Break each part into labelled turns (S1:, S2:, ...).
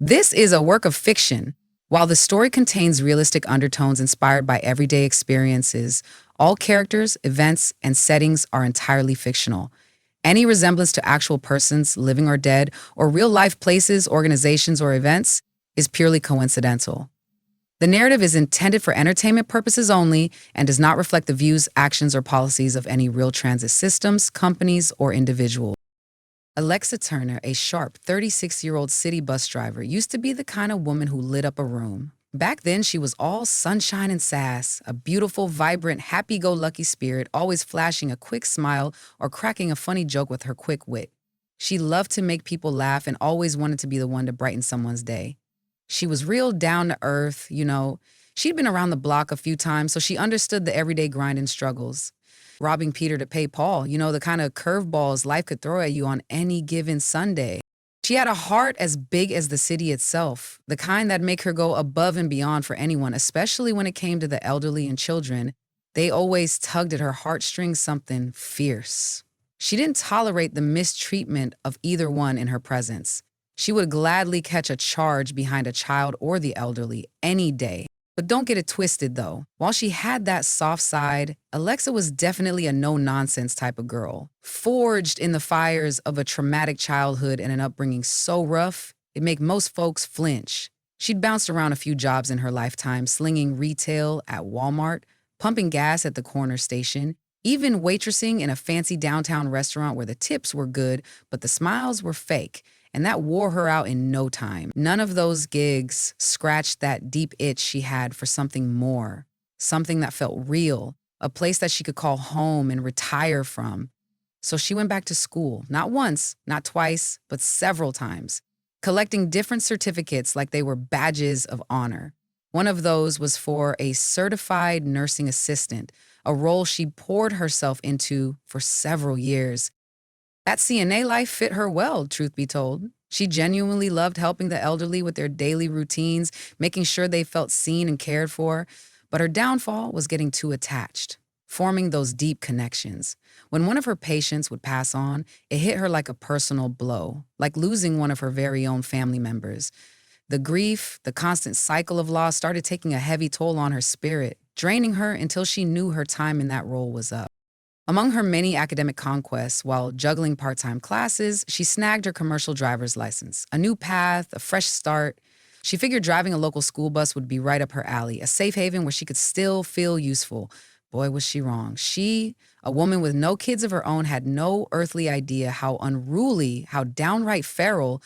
S1: This is a work of fiction. While the story contains realistic undertones inspired by everyday experiences, all characters, events, and settings are entirely fictional. Any resemblance to actual persons, living or dead, or real life places, organizations, or events is purely coincidental. The narrative is intended for entertainment purposes only and does not reflect the views, actions, or policies of any real transit systems, companies, or individuals. Alexa Turner, a sharp 36-year-old city bus driver, used to be the kind of woman who lit up a room. Back then, she was all sunshine and sass, a beautiful, vibrant, happy-go-lucky spirit, always flashing a quick smile or cracking a funny joke with her quick wit. She loved to make people laugh and always wanted to be the one to brighten someone's day. She was real down to earth. She'd been around the block a few times, so she understood the everyday grind and struggles. Robbing Peter to pay Paul, the kind of curveballs life could throw at you on any given Sunday. She had a heart as big as the city itself, the kind that'd make her go above and beyond for anyone, especially when it came to the elderly and children. They always tugged at her heartstrings something fierce. She didn't tolerate the mistreatment of either one in her presence. She would gladly catch a charge behind a child or the elderly any day. But don't get it twisted, though. While she had that soft side, Alexa was definitely a no-nonsense type of girl. Forged in the fires of a traumatic childhood and an upbringing so rough, it made most folks flinch. She'd bounced around a few jobs in her lifetime, slinging retail at Walmart, pumping gas at the corner station, even waitressing in a fancy downtown restaurant where the tips were good, but the smiles were fake. And that wore her out in no time. None of those gigs scratched that deep itch she had for something more, something that felt real, a place that she could call home and retire from. So she went back to school, not once, not twice, but several times, collecting different certificates like they were badges of honor. One of those was for a certified nursing assistant, a role she poured herself into for several years. That CNA life fit her well, truth be told. She genuinely loved helping the elderly with their daily routines, making sure they felt seen and cared for. But her downfall was getting too attached, forming those deep connections. When one of her patients would pass on, it hit her like a personal blow, like losing one of her very own family members. The grief, the constant cycle of loss started taking a heavy toll on her spirit, draining her until she knew her time in that role was up. Among her many academic conquests, while juggling part-time classes, she snagged her commercial driver's license. A new path, a fresh start. She figured driving a local school bus would be right up her alley, a safe haven where she could still feel useful. Boy, was she wrong. She, a woman with no kids of her own, had no earthly idea how unruly, how downright feral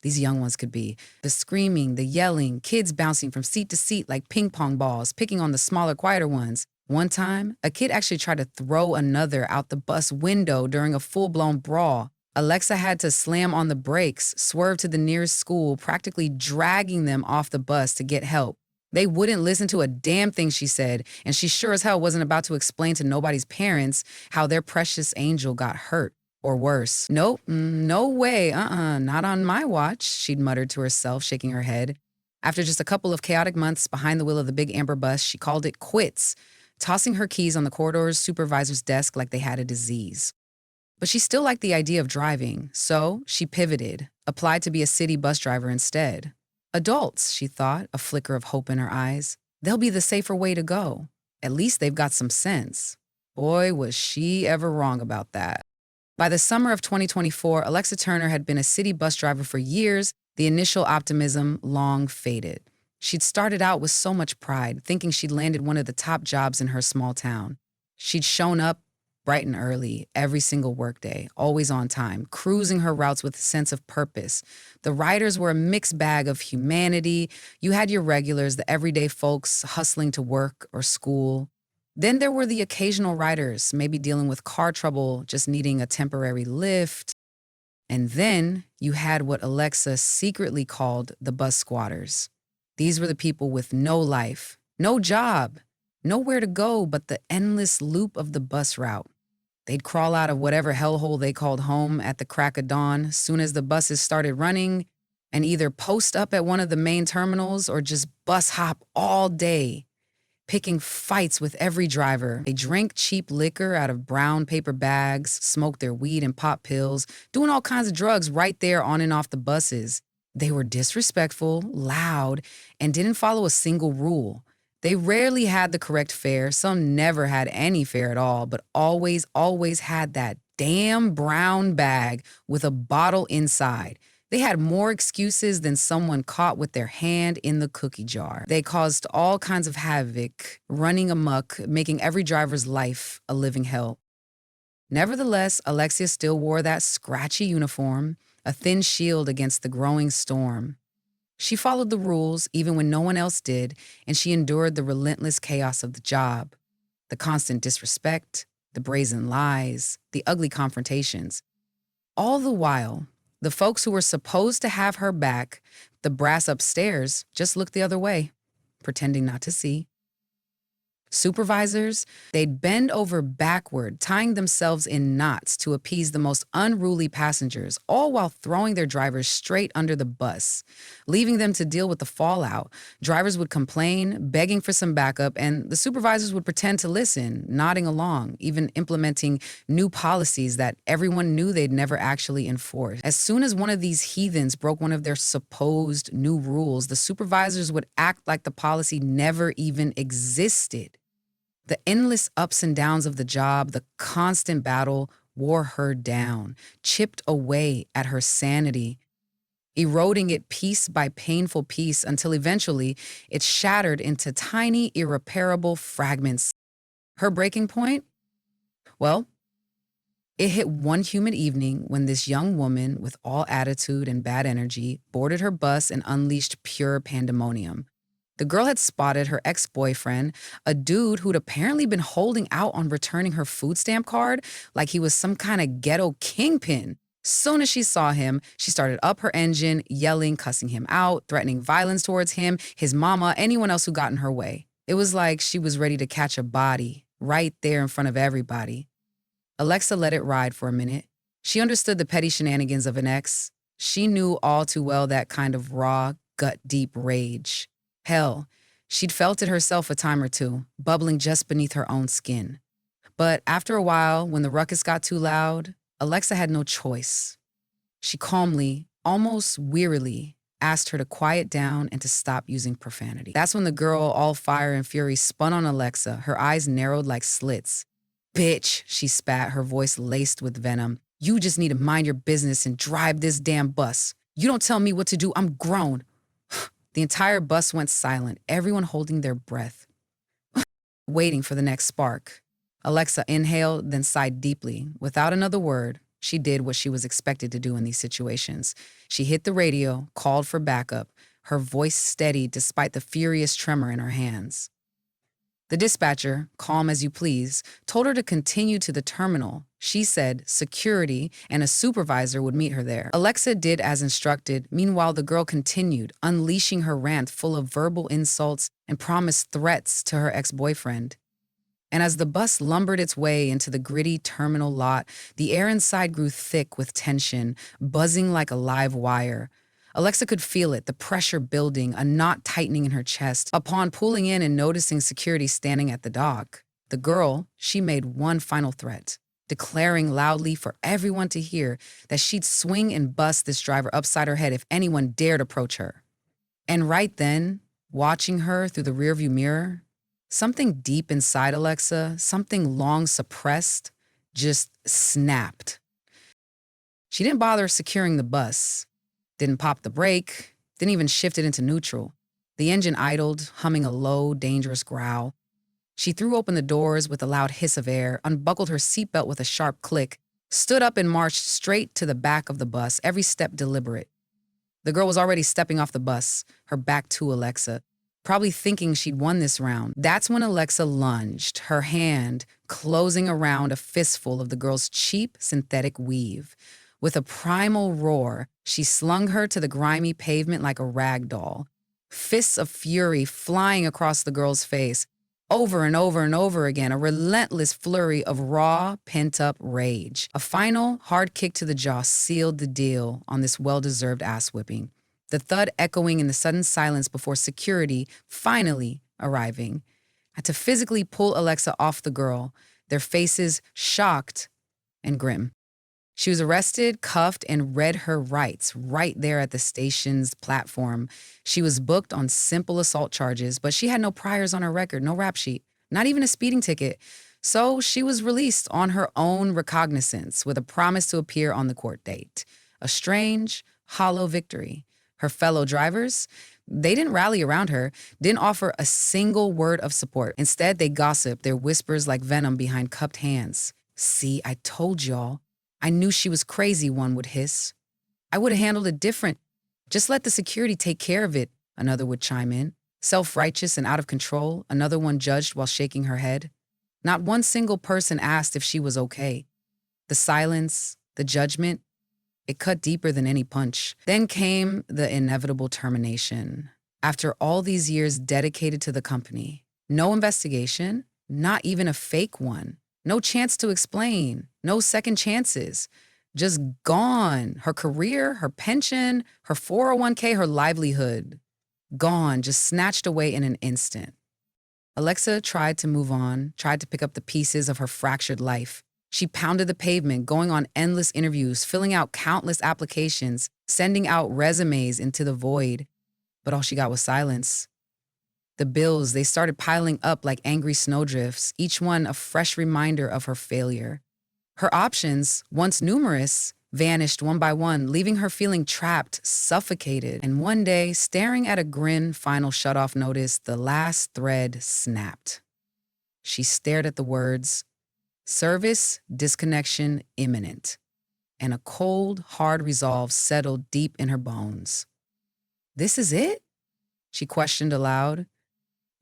S1: these young ones could be. The screaming, the yelling, kids bouncing from seat to seat like ping pong balls, picking on the smaller, quieter ones. One time, a kid actually tried to throw another out the bus window during a full-blown brawl. Alexa had to slam on the brakes, swerve to the nearest school, practically dragging them off the bus to get help. They wouldn't listen to a damn thing she said, and she sure as hell wasn't about to explain to nobody's parents how their precious angel got hurt. Or worse. Nope, no way, not on my watch, she'd muttered to herself, shaking her head. After just a couple of chaotic months behind the wheel of the big amber bus, she called it quits, tossing her keys on the corridor's supervisor's desk like they had a disease. But she still liked the idea of driving, so she pivoted, applied to be a city bus driver instead. Adults, she thought, a flicker of hope in her eyes. They'll be the safer way to go. At least they've got some sense. Boy, was she ever wrong about that. By the summer of 2024, Alexa Turner had been a city bus driver for years. The initial optimism long faded. She'd started out with so much pride, thinking she'd landed one of the top jobs in her small town. She'd shown up bright and early, every single workday, always on time, cruising her routes with a sense of purpose. The riders were a mixed bag of humanity. You had your regulars, the everyday folks hustling to work or school. Then there were the occasional riders, maybe dealing with car trouble, just needing a temporary lift. And then you had what Alexa secretly called the bus squatters. These were the people with no life, no job, nowhere to go but the endless loop of the bus route. They'd crawl out of whatever hellhole they called home at the crack of dawn, soon as the buses started running, and either post up at one of the main terminals or just bus hop all day, picking fights with every driver. They drank cheap liquor out of brown paper bags, smoked their weed and pop pills, doing all kinds of drugs right there on and off the buses. They were disrespectful, loud, and didn't follow a single rule. They rarely had the correct fare. Some never had any fare at all, but always had that damn brown bag with a bottle inside. They had more excuses than someone caught with their hand in the cookie jar. They caused all kinds of havoc, running amok, making every driver's life a living hell. Nevertheless, Alexia still wore that scratchy uniform, a thin shield against the growing storm. She followed the rules even when no one else did, and she endured the relentless chaos of the job, the constant disrespect, the brazen lies, the ugly confrontations. All the while, the folks who were supposed to have her back, the brass upstairs, just looked the other way, pretending not to see. Supervisors, they'd bend over backward, tying themselves in knots to appease the most unruly passengers, all while throwing their drivers straight under the bus, leaving them to deal with the fallout. Drivers would complain, begging for some backup, and the supervisors would pretend to listen, nodding along, even implementing new policies that everyone knew they'd never actually enforce. As soon as one of these heathens broke one of their supposed new rules, the supervisors would act like the policy never even existed. The endless ups and downs of the job, the constant battle, wore her down, chipped away at her sanity, eroding it piece by painful piece until eventually it shattered into tiny, irreparable fragments. Her breaking point? Well, it hit one humid evening when this young woman with all attitude and bad energy boarded her bus and unleashed pure pandemonium. The girl had spotted her ex-boyfriend, a dude who'd apparently been holding out on returning her food stamp card like he was some kind of ghetto kingpin. Soon as she saw him, she started up her engine, yelling, cussing him out, threatening violence towards him, his mama, anyone else who got in her way. It was like she was ready to catch a body right there in front of everybody. Alexa let it ride for a minute. She understood the petty shenanigans of an ex. She knew all too well that kind of raw, gut-deep rage. Hell, she'd felt it herself a time or two, bubbling just beneath her own skin. But after a while, when the ruckus got too loud, Alexa had no choice. She calmly, almost wearily, asked her to quiet down and to stop using profanity. That's when the girl, all fire and fury, spun on Alexa, her eyes narrowed like slits. "Bitch," she spat, her voice laced with venom. "You just need to mind your business and drive this damn bus. You don't tell me what to do, I'm grown." The entire bus went silent, everyone holding their breath, waiting for the next spark. Alexa inhaled, then sighed deeply. Without another word, she did what she was expected to do in these situations. She hit the radio, called for backup, her voice steady despite the furious tremor in her hands. The dispatcher, calm as you please, told her to continue to the terminal. She said security and a supervisor would meet her there. Alexa did as instructed. Meanwhile, the girl continued, unleashing her rant full of verbal insults and promised threats to her ex-boyfriend. And as the bus lumbered its way into the gritty terminal lot, the air inside grew thick with tension, buzzing like a live wire. Alexa could feel it, the pressure building, a knot tightening in her chest. Upon pulling in and noticing security standing at the dock, the girl, she made one final threat, declaring loudly for everyone to hear that she'd swing and bust this driver upside her head if anyone dared approach her. And right then, watching her through the rearview mirror, something deep inside Alexa, something long suppressed, just snapped. She didn't bother securing the bus, didn't pop the brake, didn't even shift it into neutral. The engine idled, humming a low, dangerous growl. She threw open the doors with a loud hiss of air, unbuckled her seatbelt with a sharp click, stood up and marched straight to the back of the bus, every step deliberate. The girl was already stepping off the bus, her back to Alexa, probably thinking she'd won this round. That's when Alexa lunged, her hand closing around a fistful of the girl's cheap synthetic weave. With a primal roar, she slung her to the grimy pavement like a rag doll. Fists of fury flying across the girl's face, over and over and over again, a relentless flurry of raw, pent-up rage. A final, hard kick to the jaw sealed the deal on this well-deserved ass-whipping, the thud echoing in the sudden silence before security finally arriving. Had to physically pull Alexa off the girl, their faces shocked and grim. She was arrested, cuffed, and read her rights right there at the station's platform. She was booked on simple assault charges, but she had no priors on her record, no rap sheet, not even a speeding ticket. So she was released on her own recognizance with a promise to appear on the court date. A strange, hollow victory. Her fellow drivers, they didn't rally around her, didn't offer a single word of support. Instead, they gossiped, their whispers like venom behind cupped hands. "See, I told y'all. I knew she was crazy," one would hiss. "I would have handled it different. Just let the security take care of it," another would chime in. Self-righteous and out of control, another one judged while shaking her head. Not one single person asked if she was okay. The silence, the judgment, it cut deeper than any punch. Then came the inevitable termination. After all these years dedicated to the company, no investigation, not even a fake one, no chance to explain, no second chances, just gone. Her career, her pension, her 401k, her livelihood, gone, just snatched away in an instant. Alexa tried to move on, tried to pick up the pieces of her fractured life. She pounded the pavement, going on endless interviews, filling out countless applications, sending out resumes into the void. But all she got was silence. The bills, they started piling up like angry snowdrifts, each one a fresh reminder of her failure. Her options, once numerous, vanished one by one, leaving her feeling trapped, suffocated. And one day, staring at a grin final shutoff notice, the last thread snapped. She stared at the words, "Service disconnection imminent," and a cold, hard resolve settled deep in her bones. "This is it?" she questioned aloud.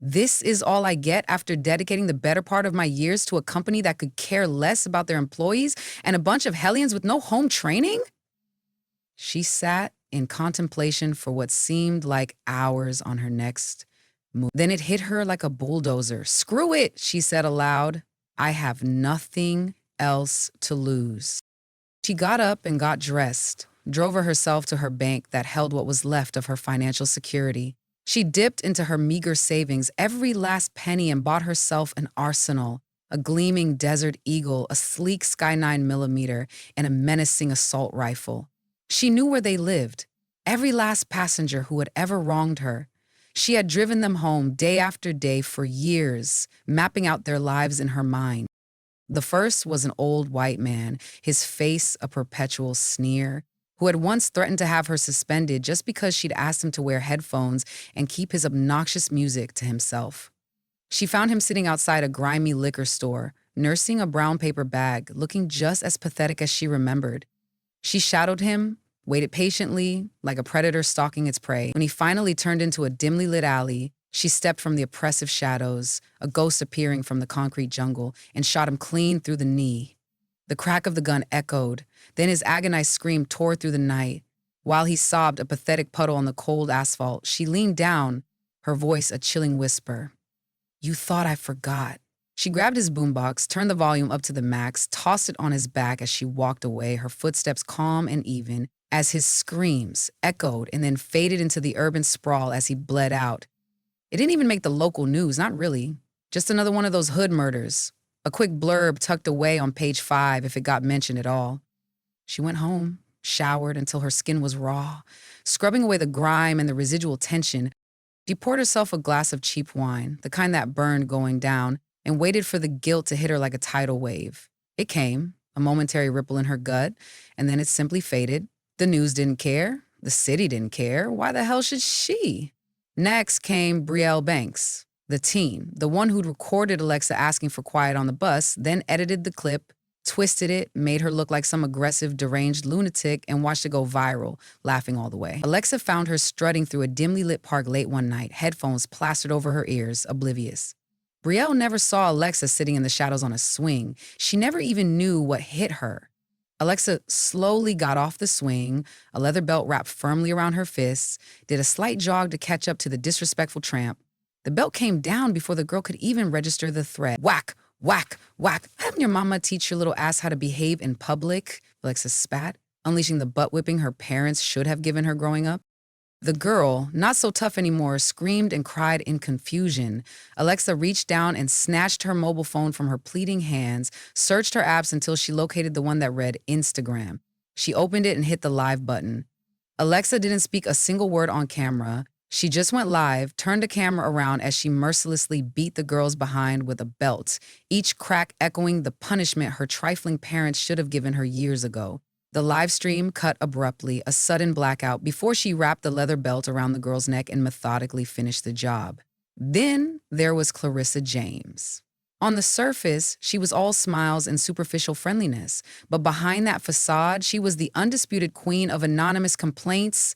S1: "This is all I get after dedicating the better part of my years to a company that could care less about their employees and a bunch of hellions with no home training?" She sat in contemplation for what seemed like hours on her next move. Then it hit her like a bulldozer. "Screw it," she said aloud. "I have nothing else to lose." She got up and got dressed, drove herself to her bank that held what was left of her financial security. She dipped into her meager savings, every last penny, and bought herself an arsenal, a gleaming Desert Eagle, a sleek Sky 9mm, and a menacing assault rifle. She knew where they lived, every last passenger who had ever wronged her. She had driven them home day after day for years, mapping out their lives in her mind. The first was an old white man, his face a perpetual sneer, who had once threatened to have her suspended just because she'd asked him to wear headphones and keep his obnoxious music to himself. She found him sitting outside a grimy liquor store, nursing a brown paper bag, looking just as pathetic as she remembered. She shadowed him, waited patiently, like a predator stalking its prey. When he finally turned into a dimly lit alley, she stepped from the oppressive shadows, a ghost appearing from the concrete jungle, and shot him clean through the knee. The crack of the gun echoed, then his agonized scream tore through the night. While he sobbed, a pathetic puddle on the cold asphalt, she leaned down, her voice a chilling whisper. "You thought I forgot." She grabbed his boombox, turned the volume up to the max, tossed it on his back as she walked away, her footsteps calm and even, as his screams echoed and then faded into the urban sprawl as he bled out. It didn't even make the local news, not really. Just another one of those hood murders. A quick blurb tucked away on page 5 if it got mentioned at all. She went home, showered until her skin was raw, scrubbing away the grime and the residual tension. She poured herself a glass of cheap wine, the kind that burned going down, and waited for the guilt to hit her like a tidal wave. It came, a momentary ripple in her gut, and then it simply faded. The news didn't care. The city didn't care. Why the hell should she? Next came Brielle Banks, the teen, the one who'd recorded Alexa asking for quiet on the bus, then edited the clip, twisted it, made her look like some aggressive, deranged lunatic, and watched it go viral, laughing all the way. Alexa found her strutting through a dimly lit park late one night, headphones plastered over her ears, oblivious. Brielle never saw Alexa sitting in the shadows on a swing. She never even knew what hit her. Alexa slowly got off the swing, a leather belt wrapped firmly around her fists, did a slight jog to catch up to the disrespectful tramp. The belt came down before the girl could even register the threat. Whack, whack, whack. Haven't your mama teach your little ass how to behave in public? Alexa spat, unleashing the butt whipping her parents should have given her growing up. The girl, not so tough anymore, screamed and cried in confusion. Alexa reached down and snatched her mobile phone from her pleading hands, searched her apps until she located the one that read Instagram. She opened it and hit the live button. Alexa didn't speak a single word on camera. She just went live, turned the camera around as she mercilessly beat the girl's behind with a belt, each crack echoing the punishment her trifling parents should have given her years ago. The live stream cut abruptly, a sudden blackout, before she wrapped the leather belt around the girl's neck and methodically finished the job. Then there was Clarissa James. On the surface, she was all smiles and superficial friendliness, but behind that facade, she was the undisputed queen of anonymous complaints,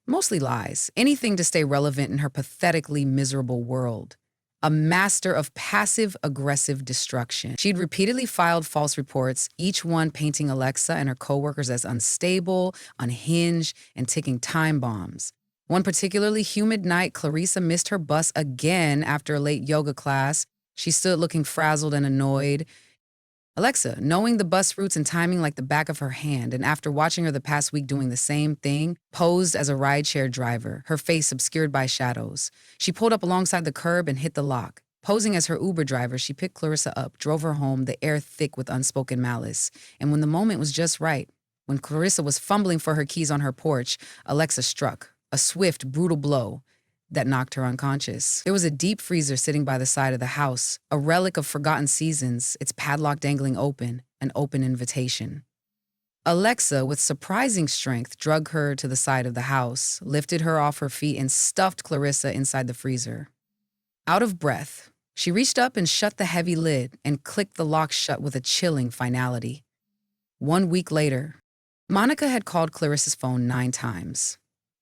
S1: mostly lies, anything to stay relevant in her pathetically miserable world. A master of passive-aggressive destruction. She'd repeatedly filed false reports, each one painting Alexa and her coworkers as unstable, unhinged, and ticking time bombs. One particularly humid night, Clarissa missed her bus again after a late yoga class. She stood looking frazzled and annoyed. Alexa, knowing the bus routes and timing like the back of her hand, and after watching her the past week doing the same thing, posed as a rideshare driver, her face obscured by shadows. She pulled up alongside the curb and hit the lock. Posing as her Uber driver, she picked Clarissa up, drove her home, the air thick with unspoken malice. And when the moment was just right, when Clarissa was fumbling for her keys on her porch, Alexa struck, a swift, brutal blow that knocked her unconscious. There was a deep freezer sitting by the side of the house, a relic of forgotten seasons, its padlock dangling open, an open invitation. Alexa, with surprising strength, dragged her to the side of the house, lifted her off her feet, and stuffed Clarissa inside the freezer. Out of breath, she reached up and shut the heavy lid and clicked the lock shut with a chilling finality. 1 week later, Monica had called Clarissa's phone 9 times.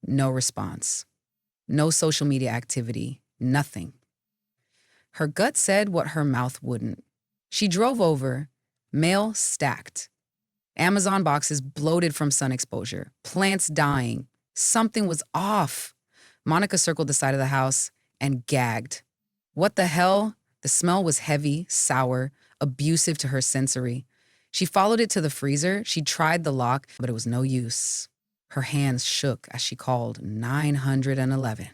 S1: No response. No social media activity, nothing. Her gut said what her mouth wouldn't. She drove over, mail stacked, Amazon boxes bloated from sun exposure, plants dying. Something was off. Monica circled the side of the house and gagged. What the hell? The smell was heavy, sour, abusive to her sensory. She followed it to the freezer. She tried the lock, but it was no use. Her hands shook as she called 911.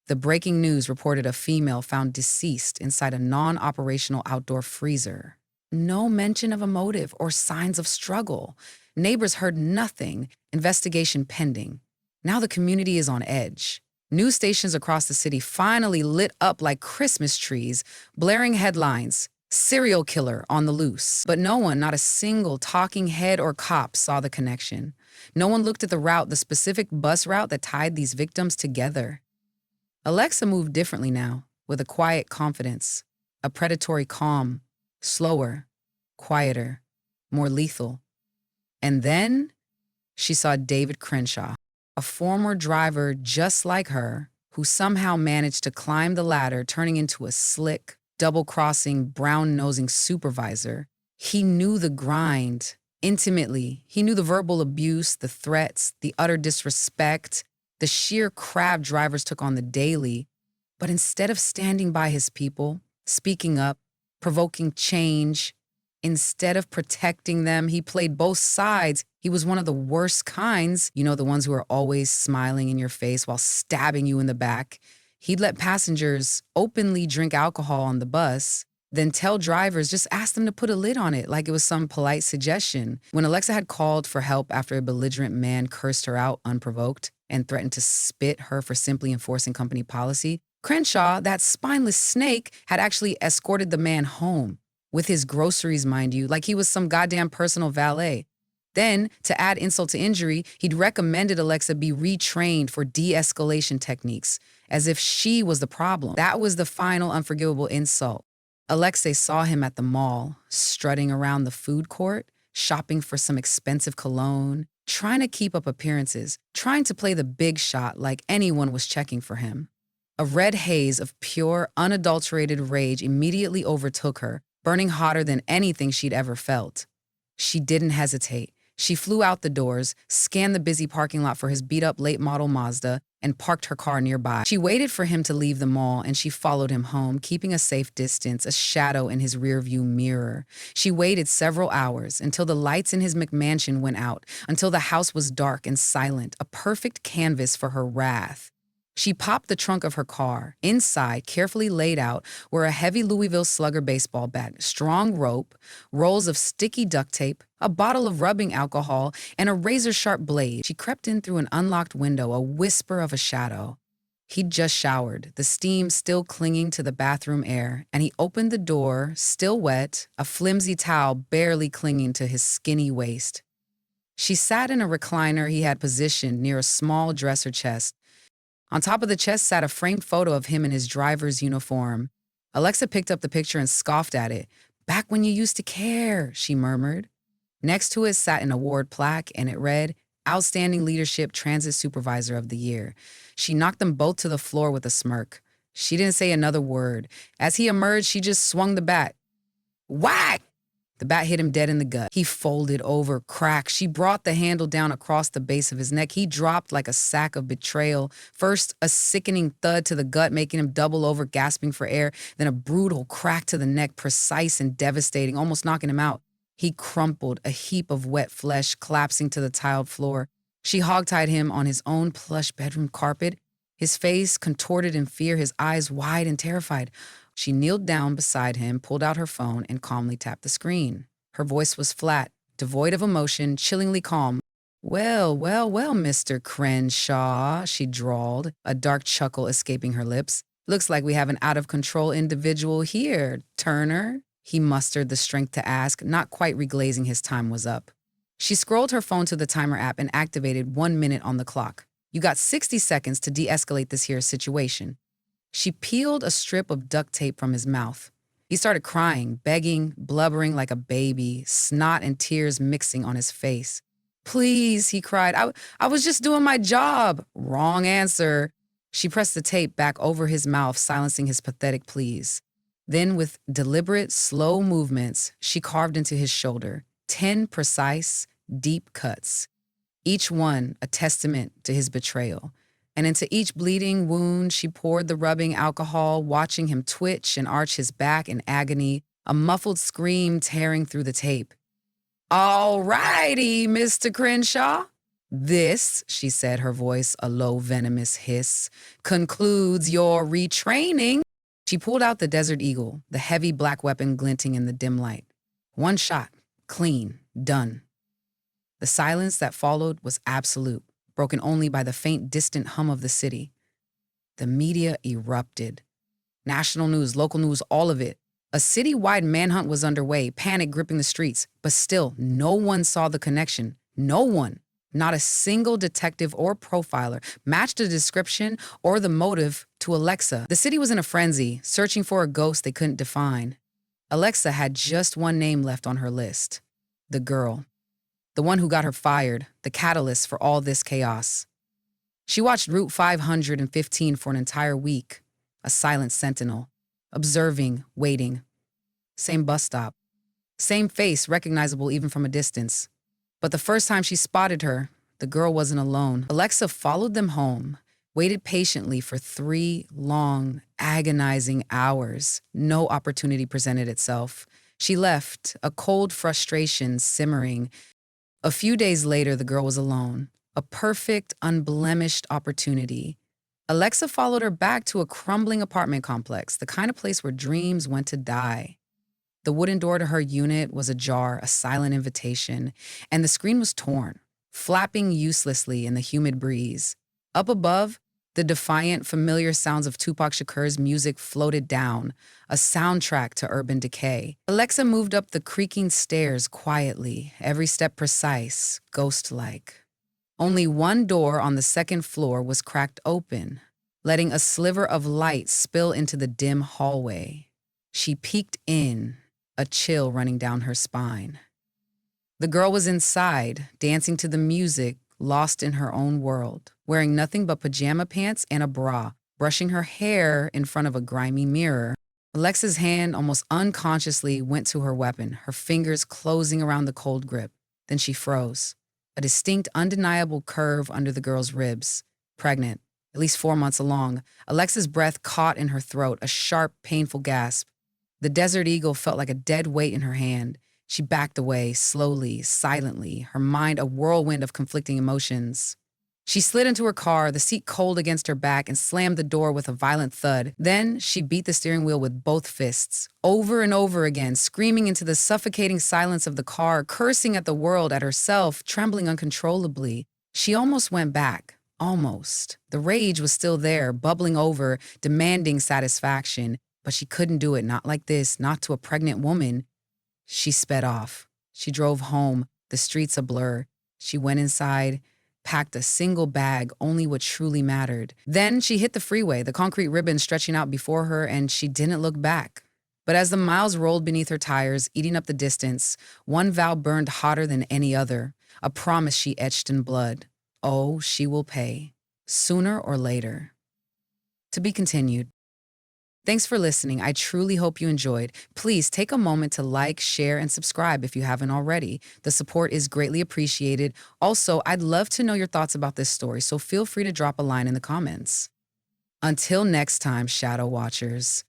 S1: The breaking news reported a female found deceased inside a non-operational outdoor freezer. No mention of a motive or signs of struggle. Neighbors heard nothing. Investigation pending. Now the community is on edge. News stations across the city finally lit up like Christmas trees, blaring headlines. Serial killer on the loose. But no one, not a single talking head or cop, saw the connection. No one looked at the route, the specific bus route that tied these victims together. Alexa moved differently now, with a quiet confidence, a predatory calm, slower, quieter, more lethal. And then she saw David Crenshaw, a former driver just like her, who somehow managed to climb the ladder, turning into a slick, double-crossing, brown-nosing supervisor. He knew the grind intimately. He knew the verbal abuse, the threats, the utter disrespect, the sheer crap drivers took on the daily. But instead of standing by his people, speaking up, provoking change, instead of protecting them, he played both sides. He was one of the worst kinds, the ones who are always smiling in your face while stabbing you in the back. He'd let passengers openly drink alcohol on the bus, then tell drivers, just ask them to put a lid on it like it was some polite suggestion. When Alexa had called for help after a belligerent man cursed her out unprovoked and threatened to spit her for simply enforcing company policy, Crenshaw, that spineless snake, had actually escorted the man home, with his groceries, mind you, like he was some goddamn personal valet. Then, to add insult to injury, he'd recommended Alexa be retrained for de-escalation techniques, as if she was the problem. That was the final unforgivable insult. Alexa saw him at the mall, strutting around the food court, shopping for some expensive cologne, trying to keep up appearances, trying to play the big shot like anyone was checking for him. A red haze of pure, unadulterated rage immediately overtook her, burning hotter than anything she'd ever felt. She didn't hesitate. She flew out the doors, scanned the busy parking lot for his beat-up late-model Mazda, and parked her car nearby. She waited for him to leave the mall and she followed him home, keeping a safe distance, a shadow in his rearview mirror. She waited several hours until the lights in his McMansion went out, until the house was dark and silent, a perfect canvas for her wrath. She popped the trunk of her car. Inside, carefully laid out, were a heavy Louisville Slugger baseball bat, strong rope, rolls of sticky duct tape, a bottle of rubbing alcohol, and a razor-sharp blade. She crept in through an unlocked window, a whisper of a shadow. He'd just showered, the steam still clinging to the bathroom air, and he opened the door, still wet, a flimsy towel barely clinging to his skinny waist. She sat in a recliner he had positioned near a small dresser chest. On top of the chest sat a framed photo of him in his driver's uniform. Alexa picked up the picture and scoffed at it. "Back when you used to care," she murmured. Next to it sat an award plaque, and it read, "Outstanding Leadership Transit Supervisor of the Year." She knocked them both to the floor with a smirk. She didn't say another word. As he emerged, she just swung the bat. Whack! The bat hit him dead in the gut. He folded over, crack. She brought the handle down across the base of his neck. He dropped like a sack of betrayal. First, a sickening thud to the gut, making him double over, gasping for air. Then a brutal crack to the neck, precise and devastating, almost knocking him out. He crumpled, a heap of wet flesh, collapsing to the tiled floor. She hogtied him on his own plush bedroom carpet, his face contorted in fear, his eyes wide and terrified. She kneeled down beside him, pulled out her phone, and calmly tapped the screen. Her voice was flat, devoid of emotion, chillingly calm. Well, Mr. Crenshaw," she drawled, a dark chuckle escaping her lips. "Looks like we have an out-of-control individual here, Turner." He mustered the strength to ask, not quite reglazing his time was up. She scrolled her phone to the timer app and activated 1 minute on the clock. "You got 60 seconds to de-escalate this here situation." She peeled a strip of duct tape from his mouth. He started crying, begging, blubbering like a baby, snot and tears mixing on his face. "Please," he cried, I was just doing my job." "Wrong answer." She pressed the tape back over his mouth, silencing his pathetic pleas. Then, with deliberate, slow movements, she carved into his shoulder 10 precise, deep cuts, each one a testament to his betrayal. And into each bleeding wound, she poured the rubbing alcohol, watching him twitch and arch his back in agony, a muffled scream tearing through the tape. "All righty, Mr. Crenshaw. This," she said, her voice a low, venomous hiss, "concludes your retraining." She pulled out the Desert Eagle, the heavy black weapon glinting in the dim light. One shot, clean, done. The silence that followed was absolute, broken only by the faint, distant hum of the city. The media erupted. National news, local news, all of it. A city-wide manhunt was underway, panic gripping the streets, but still, no one saw the connection. No one. Not a single detective or profiler matched the description or the motive to Alexa. The city was in a frenzy, searching for a ghost they couldn't define. Alexa had just one name left on her list. The girl. The one who got her fired, the catalyst for all this chaos. She watched Route 515 for an entire week, a silent sentinel, observing, waiting. Same bus stop. Same face, recognizable even from a distance. But the first time she spotted her, the girl wasn't alone. Alexa followed them home, waited patiently for 3 long, agonizing hours. No opportunity presented itself. She left, a cold frustration simmering. A few days later, the girl was alone. A perfect, unblemished opportunity. Alexa followed her back to a crumbling apartment complex, the kind of place where dreams went to die. The wooden door to her unit was ajar, a silent invitation, and the screen was torn, flapping uselessly in the humid breeze. Up above, the defiant, familiar sounds of Tupac Shakur's music floated down, a soundtrack to urban decay. Alexa moved up the creaking stairs quietly, every step precise, ghost-like. Only one door on the second floor was cracked open, letting a sliver of light spill into the dim hallway. She peeked in, a chill running down her spine. The girl was inside, dancing to the music, lost in her own world, wearing nothing but pajama pants and a bra, brushing her hair in front of a grimy mirror. Alexa's hand almost unconsciously went to her weapon, her fingers closing around the cold grip. Then she froze. A distinct, undeniable curve under the girl's ribs. Pregnant, at least 4 months along. Alexa's breath caught in her throat, a sharp, painful gasp. The desert eagle felt like a dead weight in her hand. She backed away, slowly, silently, her mind a whirlwind of conflicting emotions. She slid into her car, the seat cold against her back, and slammed the door with a violent thud. Then she beat the steering wheel with both fists, over and over again, screaming into the suffocating silence of the car, cursing at the world, at herself, trembling uncontrollably. She almost went back. Almost. The rage was still there, bubbling over, demanding satisfaction. But she couldn't do it, not like this, not to a pregnant woman. She sped off. She drove home, the streets a blur. She went inside, packed a single bag, only what truly mattered. Then she hit the freeway, the concrete ribbon stretching out before her, and she didn't look back. But as the miles rolled beneath her tires, eating up the distance, one vow burned hotter than any other, a promise she etched in blood. Oh, she will pay, sooner or later. To be continued. Thanks for listening. I truly hope you enjoyed. Please take a moment to like, share, and subscribe if you haven't already. The support is greatly appreciated. Also, I'd love to know your thoughts about this story, so feel free to drop a line in the comments. Until next time, Shadow Watchers.